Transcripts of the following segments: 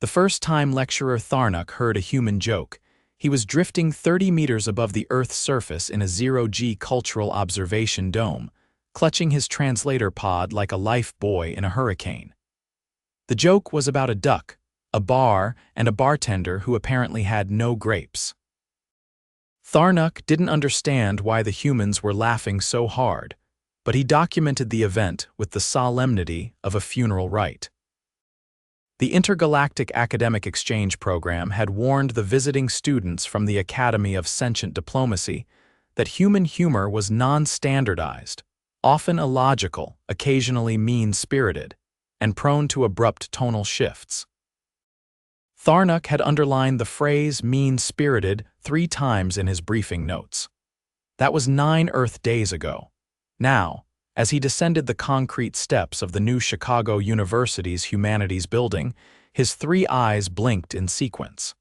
The first time lecturer Tharnuk heard a human joke, he was drifting 30 meters above the Earth's surface in a zero-G cultural observation dome, clutching his translator pod like a life buoy in a hurricane. The joke was about a duck, a bar, and a bartender who apparently had no grapes. Tharnuk didn't understand why the humans were laughing so hard, but he documented the event with the solemnity of a funeral rite. The Intergalactic Academic Exchange Program had warned the visiting students from the Academy of Sentient Diplomacy that human humor was non-standardized, often illogical, occasionally mean-spirited, and prone to abrupt tonal shifts. Tharnuk had underlined the phrase mean-spirited 3 times in his briefing notes. That was 9 Earth days ago. Now, as he descended the concrete steps of the new Chicago University's Humanities building, his 3 eyes blinked in sequence.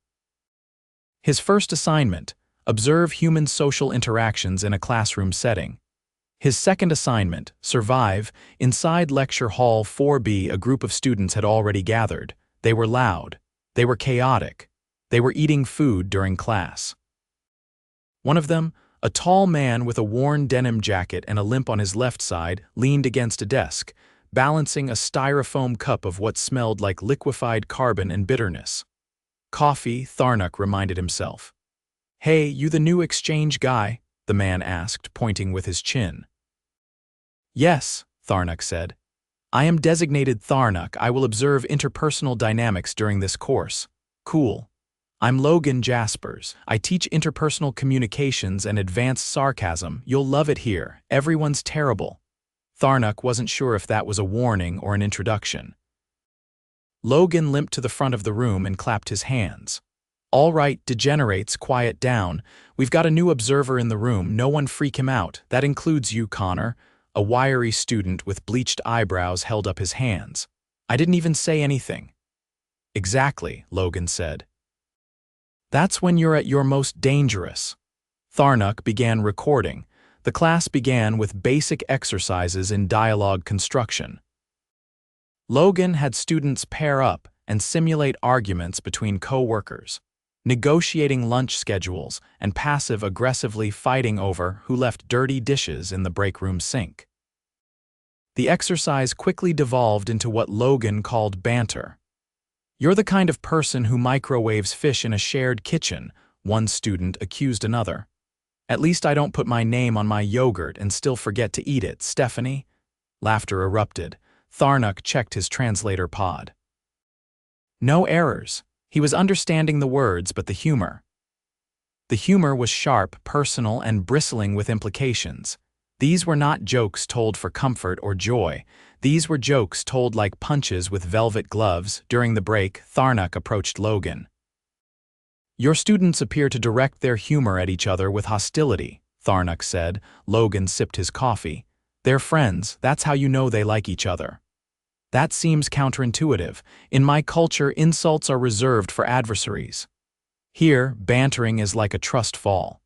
His first assignment: observe human social interactions in a classroom setting. His second assignment: survive. Inside Lecture Hall 4B, a group of students had already gathered. They were loud. They were chaotic. They were eating food during class. One of them, a tall man with a worn denim jacket and a limp on his left side, leaned against a desk, balancing a styrofoam cup of what smelled like liquefied carbon and bitterness. Coffee, Tharnuk reminded himself. "Hey, you the new exchange guy?" the man asked, pointing with his chin. "Yes," Tharnuk said. "I am designated Tharnuk. I will observe interpersonal dynamics during this course." "Cool. I'm Logan Jaspers. I teach interpersonal communications and advanced sarcasm. You'll love it here. Everyone's terrible." Tharnuk wasn't sure if that was a warning or an introduction. Logan limped to the front of the room and clapped his hands. "All right, degenerates, quiet down. We've got a new observer in the room. No one freak him out. That includes you, Connor." A wiry student with bleached eyebrows held up his hands. "I didn't even say anything." "Exactly," Logan said. "That's when you're at your most dangerous." Tharnuk began recording. The class began with basic exercises in dialogue construction. Logan had students pair up and simulate arguments between co-workers, negotiating lunch schedules and passive-aggressively fighting over who left dirty dishes in the break room sink. The exercise quickly devolved into what Logan called banter. "You're the kind of person who microwaves fish in a shared kitchen," one student accused another. "At least I don't put my name on my yogurt and still forget to eat it, Stephanie." Laughter erupted. Tharnuk checked his translator pod. No errors. He was understanding the words, but the humor. The humor was sharp, personal, and bristling with implications. These were not jokes told for comfort or joy. These were jokes told like punches with velvet gloves. During the break, Tharnuk approached Logan. "Your students appear to direct their humor at each other with hostility," Tharnuk said. Logan sipped his coffee. "They're friends. That's how you know they like each other." "That seems counterintuitive. In my culture, insults are reserved for adversaries. Here, bantering is like a trust fall.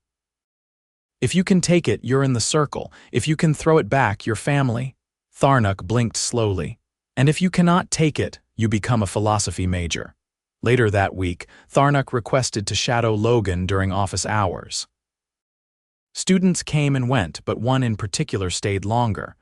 If you can take it, you're in the circle. If you can throw it back, you're family." Tharnuk blinked slowly. "And if you cannot take it, you become a philosophy major." Later that week, Tharnuk requested to shadow Logan during office hours. Students came and went, but one in particular stayed longer.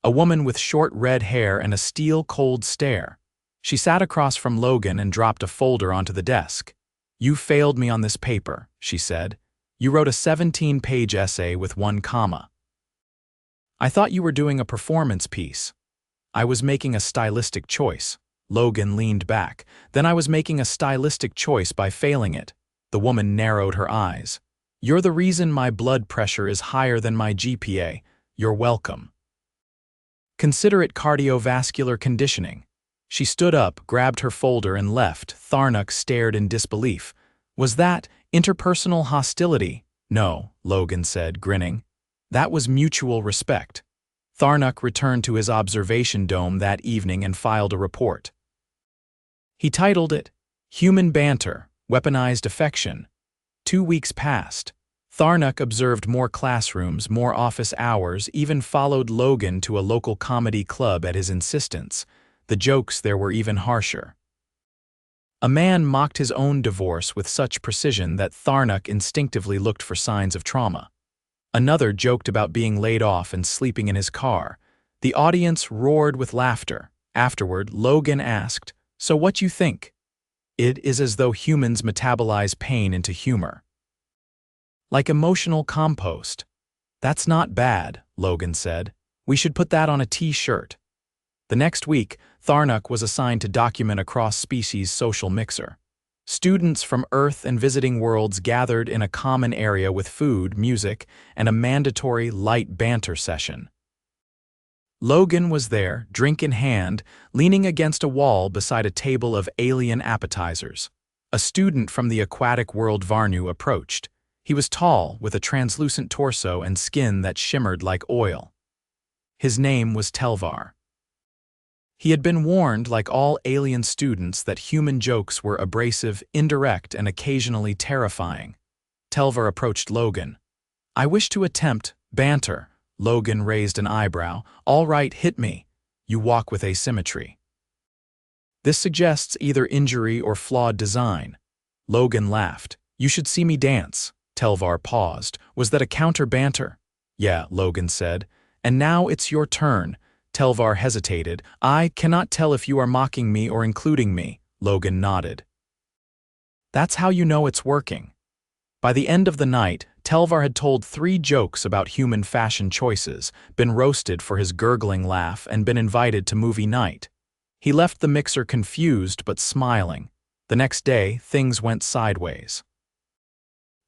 A woman with short red hair and a steel-cold stare. She sat across from Logan and dropped a folder onto the desk. "You failed me on this paper," she said. "You wrote a 17-page essay with 1 comma. I thought you were doing a performance piece." "I was making a stylistic choice." Logan leaned back. "Then I was making a stylistic choice by failing it." The woman narrowed her eyes. "You're the reason my blood pressure is higher than my GPA. You're welcome. Consider it cardiovascular conditioning." She stood up, grabbed her folder, and left. Tharnuk stared in disbelief. "Was that interpersonal hostility?" "No," Logan said, grinning. "That was mutual respect." Tharnuk returned to his observation dome that evening and filed a report. He titled it, "Human Banter, Weaponized Affection." 2 weeks passed. Tharnuk observed more classrooms, more office hours, even followed Logan to a local comedy club at his insistence. The jokes there were even harsher. A man mocked his own divorce with such precision that Tharnuk instinctively looked for signs of trauma. Another joked about being laid off and sleeping in his car. The audience roared with laughter. Afterward, Logan asked, "So what you think?" It is as though humans metabolize pain into humor. Like emotional compost. "That's not bad," Logan said. "We should put that on a t-shirt." The next week, Tharnuk was assigned to document a cross-species social mixer. Students from Earth and visiting worlds gathered in a common area with food, music, and a mandatory light banter session. Logan was there, drink in hand, leaning against a wall beside a table of alien appetizers. A student from the aquatic world Tharnuk approached. He was tall, with a translucent torso and skin that shimmered like oil. His name was Telvar. He had been warned, like all alien students, that human jokes were abrasive, indirect, and occasionally terrifying. Telvar approached Logan. "I wish to attempt banter." Logan raised an eyebrow. "All right, hit me. You walk with asymmetry." This suggests either injury or flawed design. Logan laughed. "You should see me dance." Telvar paused. "Was that a counter-banter?" "Yeah," Logan said. "And now it's your turn." Telvar hesitated. "I cannot tell if you are mocking me or including me." Logan nodded. "That's how you know it's working." By the end of the night, Telvar had told 3 jokes about human fashion choices, been roasted for his gurgling laugh, and been invited to movie night. He left the mixer confused but smiling. The next day, things went sideways.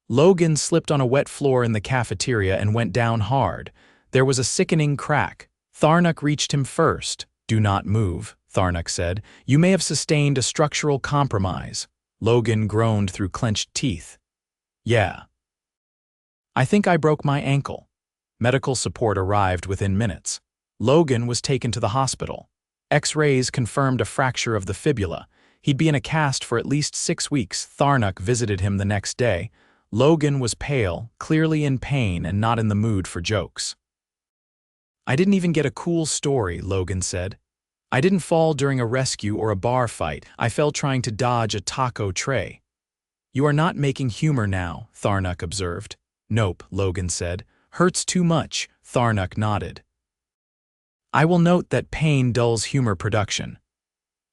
Logan slipped on a wet floor in the cafeteria and went down hard. There was a sickening crack. Tharnuk reached him first. "Do not move," Tharnuk said. "You may have sustained a structural compromise." Logan groaned through clenched teeth. "Yeah. I think I broke my ankle." Medical support arrived within minutes. Logan was taken to the hospital. X-rays confirmed a fracture of the fibula. He'd be in a cast for at least 6 weeks. Tharnuk visited him the next day. Logan was pale, clearly in pain and not in the mood for jokes. "I didn't even get a cool story," Logan said. "I didn't fall during a rescue or a bar fight. I fell trying to dodge a taco tray." "You are not making humor now," Tharnuk observed. "Nope," Logan said. "Hurts too much." Tharnuk nodded. "I will note that pain dulls humor production."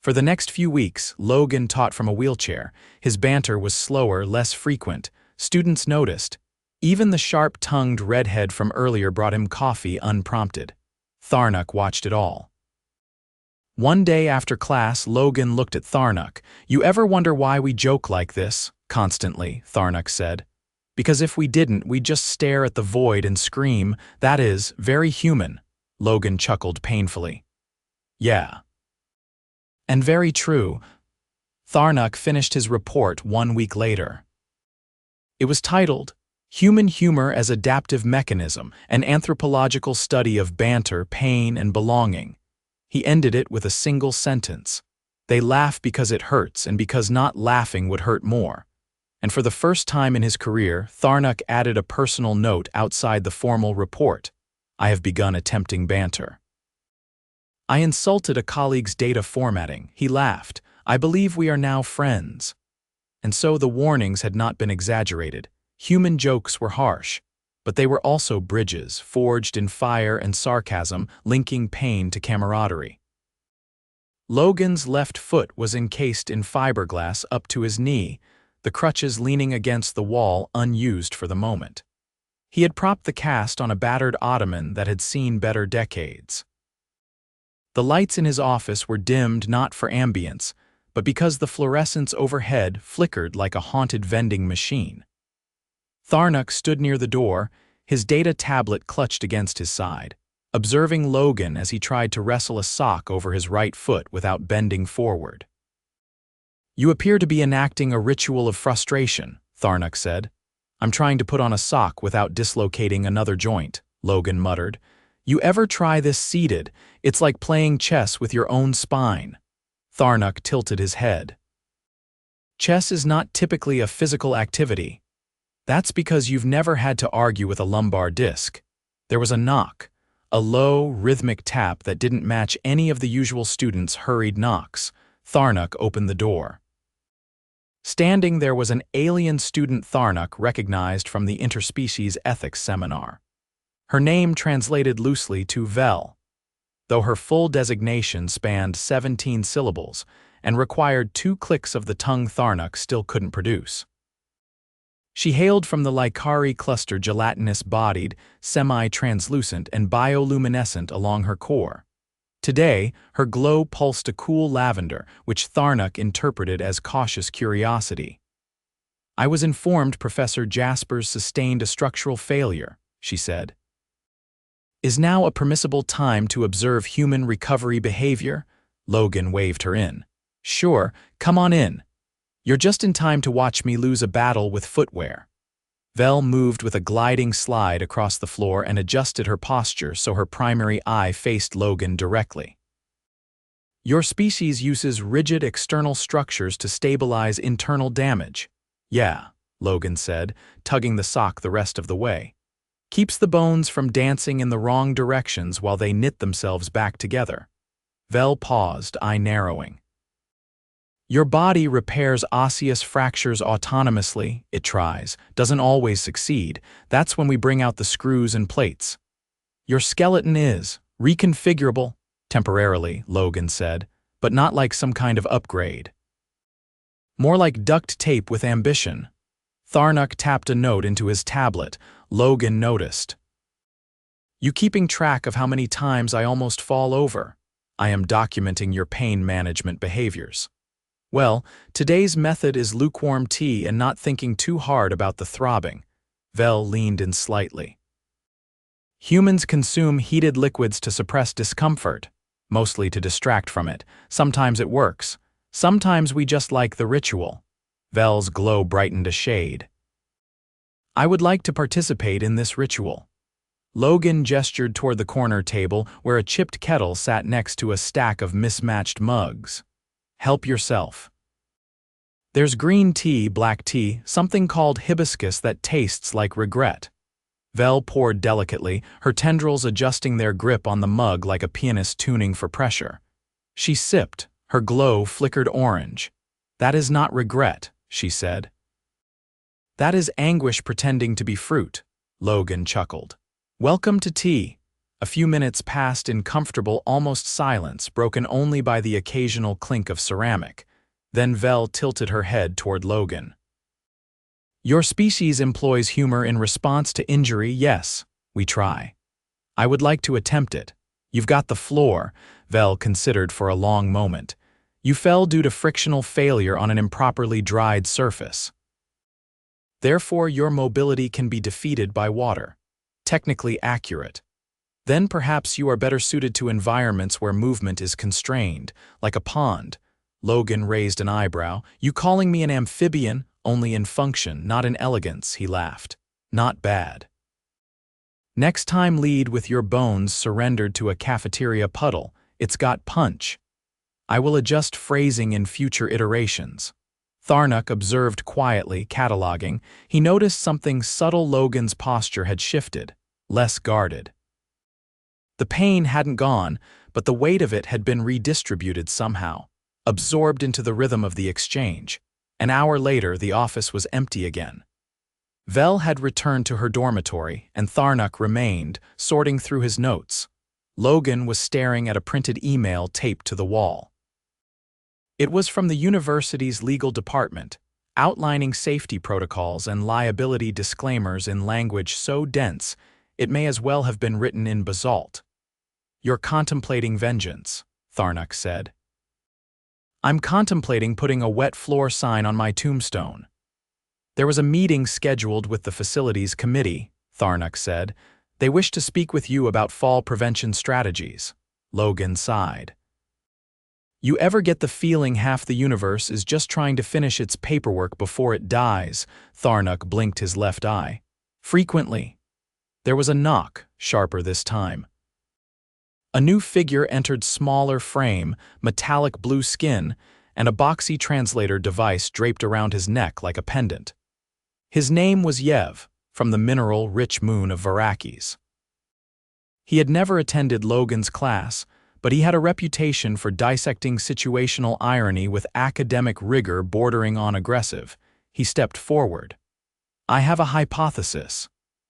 For the next few weeks, Logan taught from a wheelchair. His banter was slower, less frequent. Students noticed. Even the sharp-tongued redhead from earlier brought him coffee unprompted. Tharnuk watched it all. One day after class, Logan looked at Tharnuk. "You ever wonder why we joke like this?" "Constantly," Tharnuk said. "Because if we didn't, we'd just stare at the void and scream. That is, very human." Logan chuckled painfully. "Yeah. And very true." Tharnuk finished his report 1 week later. It was titled, "Human Humor as Adaptive Mechanism, an Anthropological Study of Banter, Pain, and Belonging." He ended it with a single sentence. "They laugh because it hurts and because not laughing would hurt more." And for the first time in his career, Tharnuk added a personal note outside the formal report. "I have begun attempting banter." "I insulted a colleague's data formatting." He laughed. "I believe we are now friends." And so the warnings had not been exaggerated. Human jokes were harsh, but they were also bridges, forged in fire and sarcasm, linking pain to camaraderie. Logan's left foot was encased in fiberglass up to his knee, the crutches leaning against the wall unused for the moment. He had propped the cast on a battered ottoman that had seen better decades. The lights in his office were dimmed not for ambience, but because the fluorescence overhead flickered like a haunted vending machine. Tharnuk stood near the door, his data tablet clutched against his side, observing Logan as he tried to wrestle a sock over his right foot without bending forward. "You appear to be enacting a ritual of frustration," Tharnuk said. "I'm trying to put on a sock without dislocating another joint," Logan muttered. "You ever try this seated? It's like playing chess with your own spine." Tharnuk tilted his head. "Chess is not typically a physical activity. That's because you've never had to argue with a lumbar disc." There was a knock, a low, rhythmic tap that didn't match any of the usual students' hurried knocks. Tharnuk opened the door. Standing there was an alien student Tharnuk recognized from the interspecies ethics seminar. Her name translated loosely to Vel, though her full designation spanned 17 syllables and required 2 clicks of the tongue Tharnuk still couldn't produce. She hailed from the Lycari cluster, gelatinous-bodied, semi-translucent, and bioluminescent along her core. Today, her glow pulsed a cool lavender, which Tharnuk interpreted as cautious curiosity. "I was informed Professor Jaspers sustained a structural failure," she said. "Is now a permissible time to observe human recovery behavior?" Logan waved her in. "Sure, come on in. You're just in time to watch me lose a battle with footwear." Vel moved with a gliding slide across the floor and adjusted her posture so her primary eye faced Logan directly. "Your species uses rigid external structures to stabilize internal damage." "Yeah," Logan said, tugging the sock the rest of the way. "Keeps the bones from dancing in the wrong directions while they knit themselves back together." Vel paused, eye narrowing. "Your body repairs osseous fractures autonomously. It tries, doesn't always succeed. That's when we bring out the screws and plates. Your skeleton is reconfigurable, temporarily," Logan said, "but not like some kind of upgrade. More like duct tape with ambition." Tharnuk tapped a note into his tablet. Logan noticed. "You keeping track of how many times I almost fall over?" "I am documenting your pain management behaviors." "Well, today's method is lukewarm tea and not thinking too hard about the throbbing." Vel leaned in slightly. "Humans consume heated liquids to suppress discomfort, mostly to distract from it. Sometimes it works. Sometimes we just like the ritual." Vel's glow brightened a shade. "I would like to participate in this ritual." Logan gestured toward the corner table where a chipped kettle sat next to a stack of mismatched mugs. "Help yourself. There's green tea, black tea, something called hibiscus that tastes like regret." Vel poured delicately, her tendrils adjusting their grip on the mug like a pianist tuning for pressure. She sipped, her glow flickered orange. "That is not regret," she said. "That is anguish pretending to be fruit," Logan chuckled. "Welcome to tea." A few minutes passed in comfortable, almost silence, broken only by the occasional clink of ceramic. Then Vel tilted her head toward Logan. "Your species employs humor in response to injury, yes, we try. I would like to attempt it. You've got the floor," Vel considered for a long moment. "You fell due to frictional failure on an improperly dried surface. Therefore, your mobility can be defeated by water. Technically accurate. Then perhaps you are better suited to environments where movement is constrained, like a pond." Logan raised an eyebrow. "You calling me an amphibian? Only in function, not in elegance," he laughed. "Not bad. Next time lead with your bones surrendered to a cafeteria puddle. It's got punch." "I will adjust phrasing in future iterations." Tharnuk observed quietly, cataloging. He noticed something subtle. Logan's posture had shifted, less guarded. The pain hadn't gone, but the weight of it had been redistributed somehow, absorbed into the rhythm of the exchange. An hour later, the office was empty again. Vel had returned to her dormitory, and Tharnuk remained, sorting through his notes. Logan was staring at a printed email taped to the wall. It was from the university's legal department, outlining safety protocols and liability disclaimers in language so dense it may as well have been written in basalt. "You're contemplating vengeance," Tharnuk said. "I'm contemplating putting a wet floor sign on my tombstone." "There was a meeting scheduled with the facilities committee," Tharnuk said. "They wish to speak with you about fall prevention strategies." Logan sighed. "You ever get the feeling half the universe is just trying to finish its paperwork before it dies?" Tharnuk blinked his left eye. "Frequently." There was a knock, sharper this time. A new figure entered, smaller frame, metallic blue skin, and a boxy translator device draped around his neck like a pendant. His name was Yev, from the mineral-rich moon of Varakis. He had never attended Logan's class, but he had a reputation for dissecting situational irony with academic rigor bordering on aggressive. He stepped forward. "I have a hypothesis."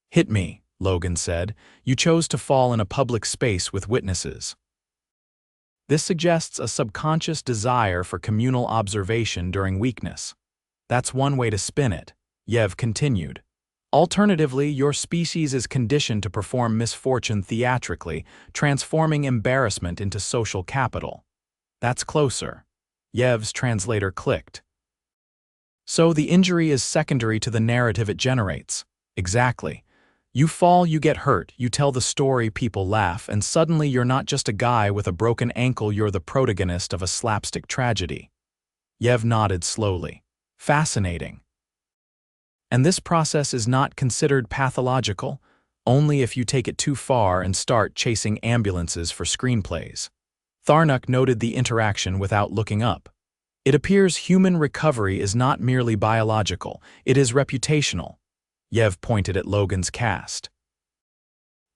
"Hit me," Logan said. "You chose to fall in a public space with witnesses." This suggests a subconscious desire for communal observation during weakness. That's one way to spin it, Yev continued. Alternatively, your species is conditioned to perform misfortune theatrically, transforming embarrassment into social capital. That's closer. Yev's translator clicked. So the injury is secondary to the narrative it generates. Exactly. You fall, you get hurt, you tell the story, people laugh, and suddenly you're not just a guy with a broken ankle, you're the protagonist of a slapstick tragedy. Yev nodded slowly. Fascinating. And this process is not considered pathological, only if you take it too far and start chasing ambulances for screenplays. Tharnuk noted the interaction without looking up. It appears human recovery is not merely biological, it is reputational. Yev pointed at Logan's cast.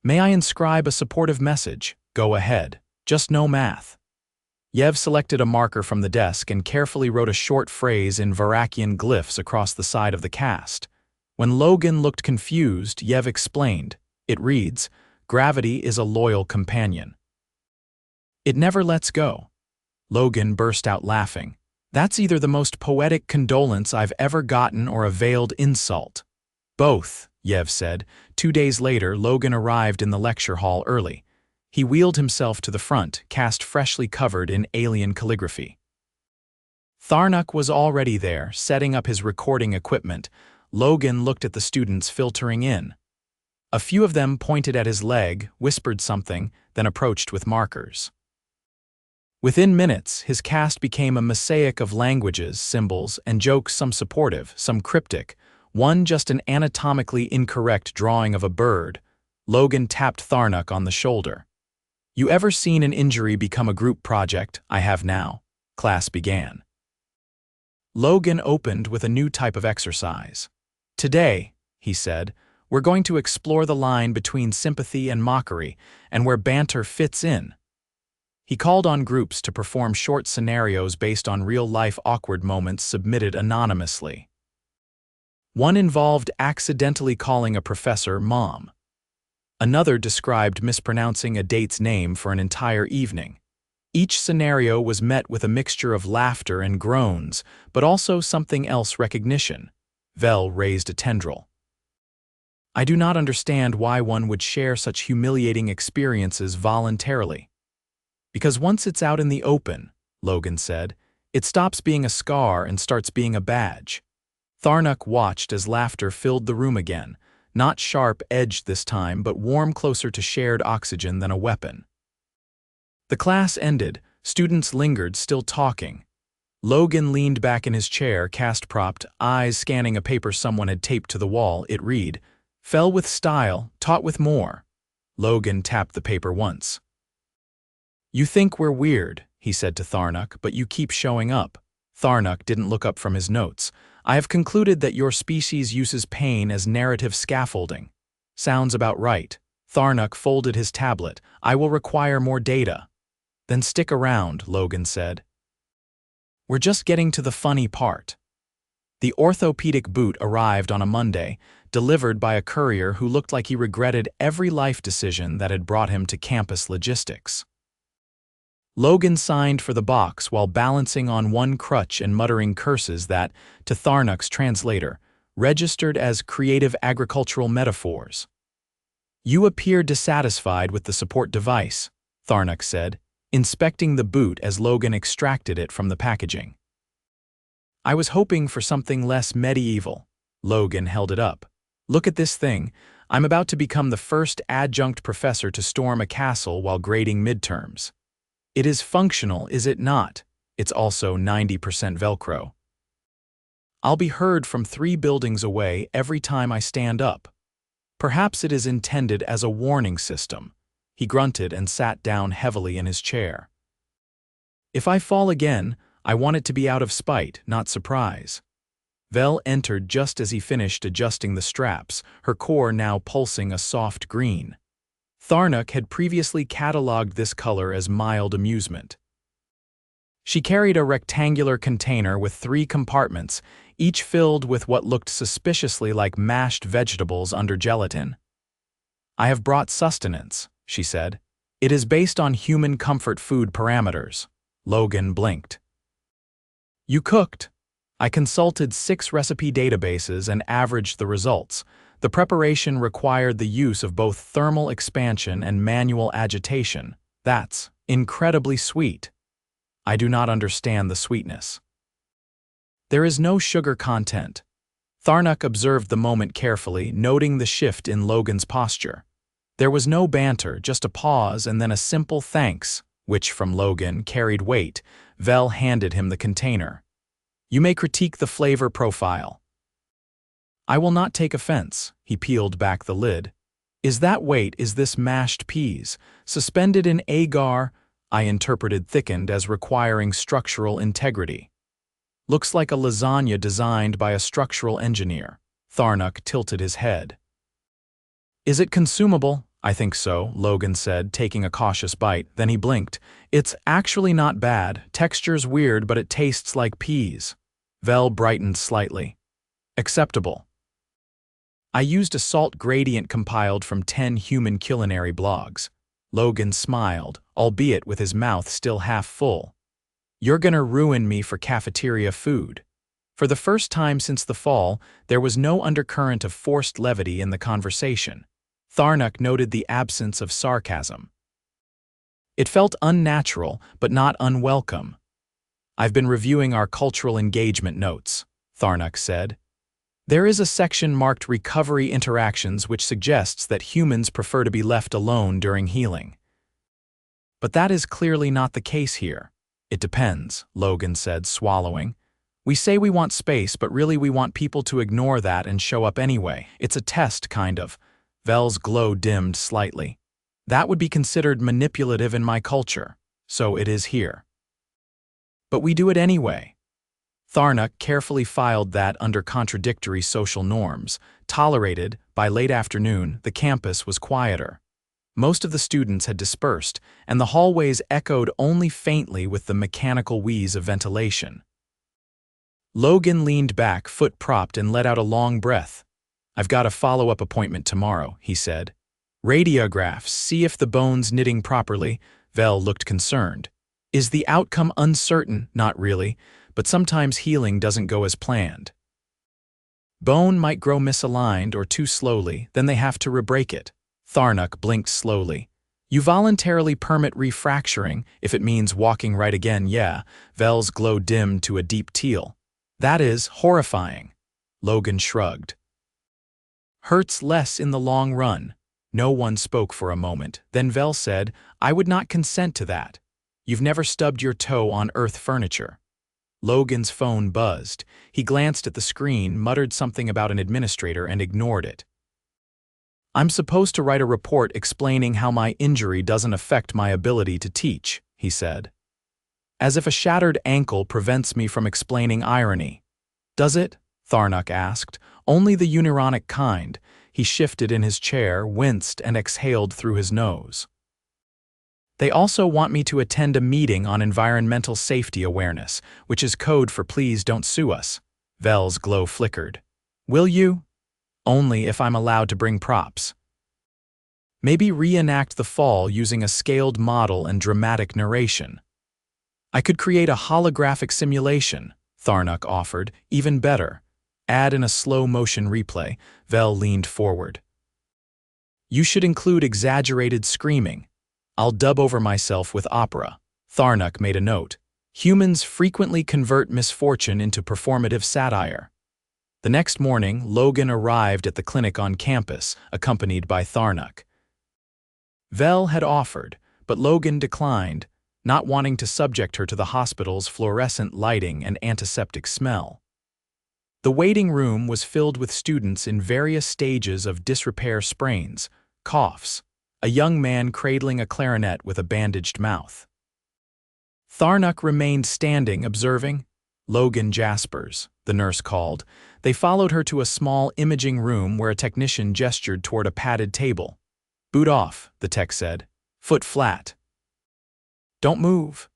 "May I inscribe a supportive message?" "Go ahead. Just no math." Yev selected a marker from the desk and carefully wrote a short phrase in Varakian glyphs across the side of the cast. When Logan looked confused, Yev explained. It reads, "Gravity is a loyal companion. It never lets go." Logan burst out laughing. "That's either the most poetic condolence I've ever gotten or a veiled insult." "Both," Yev said. 2 days later, Logan arrived in the lecture hall early. He wheeled himself to the front, cast freshly covered in alien calligraphy. Tharnuk was already there, setting up his recording equipment. Logan looked at the students filtering in. A few of them pointed at his leg, whispered something, then approached with markers. Within minutes, his cast became a mosaic of languages, symbols, and jokes, some supportive, some cryptic, one just an anatomically incorrect drawing of a bird. Logan tapped Tharnuk on the shoulder. "You ever seen an injury become a group project?" "I have now." Class began. Logan opened with a new type of exercise. "Today," he said, "we're going to explore the line between sympathy and mockery, and where banter fits in." He called on groups to perform short scenarios based on real-life awkward moments submitted anonymously. One involved accidentally calling a professor Mom. Another described mispronouncing a date's name for an entire evening. Each scenario was met with a mixture of laughter and groans, but also something else: recognition. Vel raised a tendril. "I do not understand why one would share such humiliating experiences voluntarily." "Because once it's out in the open," Logan said, "it stops being a scar and starts being a badge." Tharnuk watched as laughter filled the room again, not sharp-edged this time, but warm, closer to shared oxygen than a weapon. The class ended. Students lingered, still talking. Logan leaned back in his chair, cast-propped, eyes scanning a paper someone had taped to the wall. It read, "Fell with style, taught with more." Logan tapped the paper once. "You think we're weird," he said to Tharnuk, "but you keep showing up." Tharnuk didn't look up from his notes. "I have concluded that your species uses pain as narrative scaffolding." "Sounds about right." Tharnuk folded his tablet. "I will require more data." "Then stick around," Logan said. "We're just getting to the funny part." The orthopedic boot arrived on a Monday, delivered by a courier who looked like he regretted every life decision that had brought him to campus logistics. Logan signed for the box while balancing on one crutch and muttering curses that, to Tharnuk's translator, registered as creative agricultural metaphors. "You appear dissatisfied with the support device," Tharnuk said, inspecting the boot as Logan extracted it from the packaging. "I was hoping for something less medieval." Logan held it up. "Look at this thing. I'm about to become the first adjunct professor to storm a castle while grading midterms. It is functional, is it not? It's also 90% Velcro. I'll be heard from 3 buildings away every time I stand up. Perhaps it is intended as a warning system." He grunted and sat down heavily in his chair. "If I fall again, I want it to be out of spite, not surprise." Vel entered just as he finished adjusting the straps, her core now pulsing a soft green. Tharnuk had previously catalogued this color as mild amusement. She carried a rectangular container with 3 compartments, each filled with what looked suspiciously like mashed vegetables under gelatin. "I have brought sustenance," she said. "It is based on human comfort food parameters." Logan blinked. "You cooked." I consulted 6 recipe databases and averaged the results. The preparation required the use of both thermal expansion and manual agitation. That's incredibly sweet. I do not understand the sweetness. There is no sugar content. Tharnuk observed the moment carefully, noting the shift in Logan's posture. There was no banter, just a pause and then a simple thanks, which from Logan carried weight. Vel handed him the container. "You may critique the flavor profile." "I will not take offense." He peeled back the lid. "Is this mashed peas, suspended in agar?" I interpreted thickened as requiring structural integrity. "Looks like a lasagna designed by a structural engineer." Tharnuk tilted his head. "Is it consumable?" "I think so," Logan said, taking a cautious bite. Then he blinked. "It's actually not bad. Texture's weird, but it tastes like peas." Vel brightened slightly. "Acceptable." I used a salt gradient compiled from 10 human culinary blogs. Logan smiled, albeit with his mouth still half full. "You're gonna ruin me for cafeteria food." For the first time since the fall, there was no undercurrent of forced levity in the conversation. Tharnuk noted the absence of sarcasm. It felt unnatural, but not unwelcome. "I've been reviewing our cultural engagement notes," Tharnuk said. "There is a section marked Recovery Interactions which suggests that humans prefer to be left alone during healing. But that is clearly not the case here." "It depends," Logan said, swallowing. "We say we want space, but really we want people to ignore that and show up anyway. It's a test, kind of." Vel's glow dimmed slightly. "That would be considered manipulative in my culture. So it is here." "But we do it anyway." Tharnuk carefully filed that under contradictory social norms. Tolerated, by late afternoon, the campus was quieter. Most of the students had dispersed, and the hallways echoed only faintly with the mechanical wheeze of ventilation. Logan leaned back, foot propped, and let out a long breath. "I've got a follow-up appointment tomorrow," he said. "Radiographs, see if the bone's knitting properly." Vel looked concerned. "Is the outcome uncertain?" "Not really, but sometimes healing doesn't go as planned. Bone might grow misaligned or too slowly, then they have to rebreak it." Tharnuk blinked slowly. "You voluntarily permit refracturing, if it means walking right again, yeah." Vel's glow dimmed to a deep teal. "That is horrifying." Logan shrugged. "Hurts less in the long run." No one spoke for a moment. Then Vel said, "I would not consent to that. You've never stubbed your toe on earth furniture." Logan's phone buzzed. He glanced at the screen, muttered something about an administrator, and ignored it. "I'm supposed to write a report explaining how my injury doesn't affect my ability to teach," he said. "As if a shattered ankle prevents me from explaining irony." "Does it?" Tharnuk asked. "Only the unironic kind." He shifted in his chair, winced, and exhaled through his nose. "They also want me to attend a meeting on environmental safety awareness, which is code for please don't sue us." Vel's glow flickered. "Will you?" "Only if I'm allowed to bring props." "Maybe reenact the fall using a scaled model and dramatic narration." "I could create a holographic simulation," Tharnuk offered. "Even better. Add in a slow-motion replay." Vel leaned forward. "You should include exaggerated screaming. I'll dub over myself with opera." Tharnuk made a note. "Humans frequently convert misfortune into performative satire." The next morning, Logan arrived at the clinic on campus, accompanied by Tharnuk. Vel had offered, but Logan declined, not wanting to subject her to the hospital's fluorescent lighting and antiseptic smell. The waiting room was filled with students in various stages of disrepair sprains, coughs, a young man cradling a clarinet with a bandaged mouth. Tharnuk remained standing, observing. "Logan Jaspers," the nurse called. They followed her to a small imaging room where a technician gestured toward a padded table. Boot off, the tech said. Foot flat. Don't move.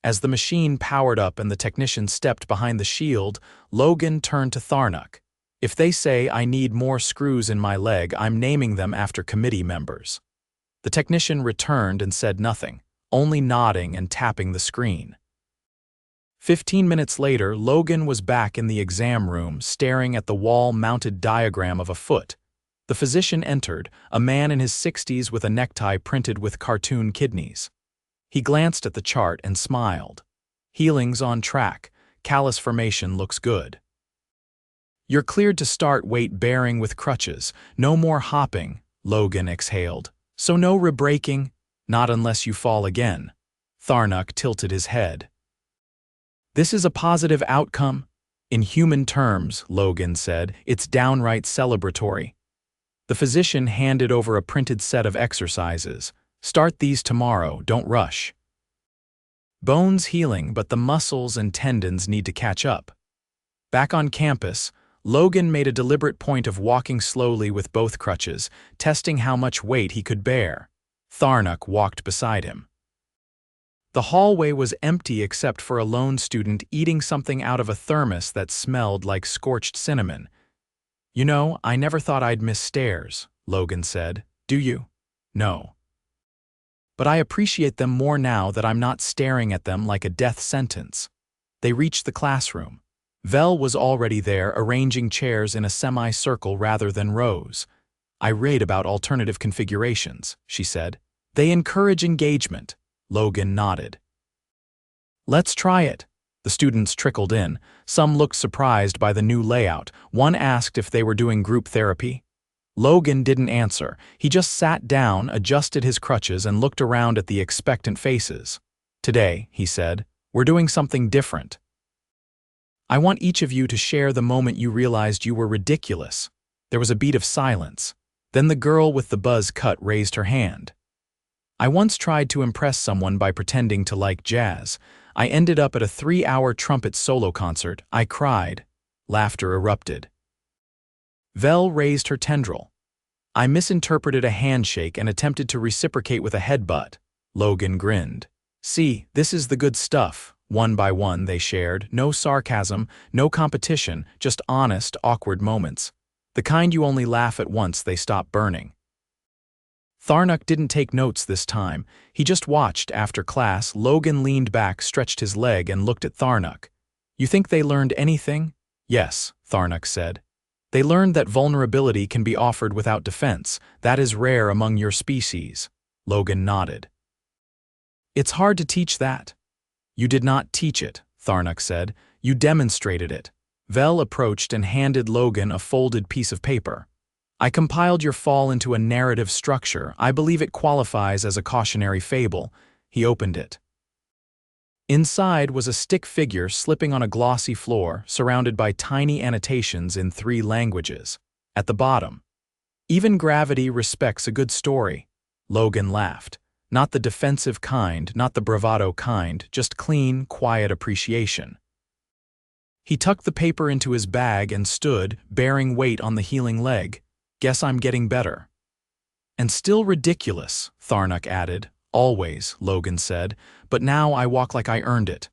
As the machine powered up and the technician stepped behind the shield, Logan turned to Tharnuk. If they say I need more screws in my leg, I'm naming them after committee members. The technician returned and said nothing, only nodding and tapping the screen. 15 minutes later, Logan was back in the exam room, staring at the wall-mounted diagram of a foot. The physician entered, a man in his 60s with a necktie printed with cartoon kidneys. He glanced at the chart and smiled. Healing's on track. Callus formation looks good. You're cleared to start weight-bearing with crutches. No more hopping, Logan exhaled. So no re-braking? Not unless you fall again. Tharnuk tilted his head. This is a positive outcome. In human terms, Logan said, it's downright celebratory. The physician handed over a printed set of exercises. Start these tomorrow, don't rush. Bones healing, but the muscles and tendons need to catch up. Back on campus, Logan made a deliberate point of walking slowly with both crutches, testing how much weight he could bear. Tharnuk walked beside him. The hallway was empty except for a lone student eating something out of a thermos that smelled like scorched cinnamon. You know, I never thought I'd miss stairs, Logan said. Do you? No. But I appreciate them more now that I'm not staring at them like a death sentence. They reached the classroom. Vel was already there, arranging chairs in a semicircle rather than rows. I read about alternative configurations, she said. They encourage engagement. Logan nodded. Let's try it. The students trickled in. Some looked surprised by the new layout. One asked if they were doing group therapy. Logan didn't answer. He just sat down, adjusted his crutches, and looked around at the expectant faces. Today, he said, we're doing something different. I want each of you to share the moment you realized you were ridiculous. There was a beat of silence. Then the girl with the buzz cut raised her hand. I once tried to impress someone by pretending to like jazz. I ended up at a 3-hour trumpet solo concert. I cried. Laughter erupted. Vel raised her tendril. I misinterpreted a handshake and attempted to reciprocate with a headbutt. Logan grinned. See, this is the good stuff. One by one they shared. No sarcasm, no competition, just honest, awkward moments. The kind you only laugh at once they stop burning. Tharnuk didn't take notes this time. He just watched. After class, Logan leaned back, stretched his leg, and looked at Tharnuk. You think they learned anything? Yes, Tharnuk said. They learned that vulnerability can be offered without defense. That is rare among your species. Logan nodded. It's hard to teach that. You did not teach it, Tharnuk said. You demonstrated it. Vel approached and handed Logan a folded piece of paper. I compiled your fall into a narrative structure. I believe it qualifies as a cautionary fable. He opened it. Inside was a stick figure slipping on a glossy floor, surrounded by tiny annotations in 3 languages. At the bottom, even gravity respects a good story. Logan laughed. Not the defensive kind, not the bravado kind, just clean, quiet appreciation. He tucked the paper into his bag and stood, bearing weight on the healing leg. Guess I'm getting better. And still ridiculous, Tharnuk added. Always, Logan said, but now I walk like I earned it.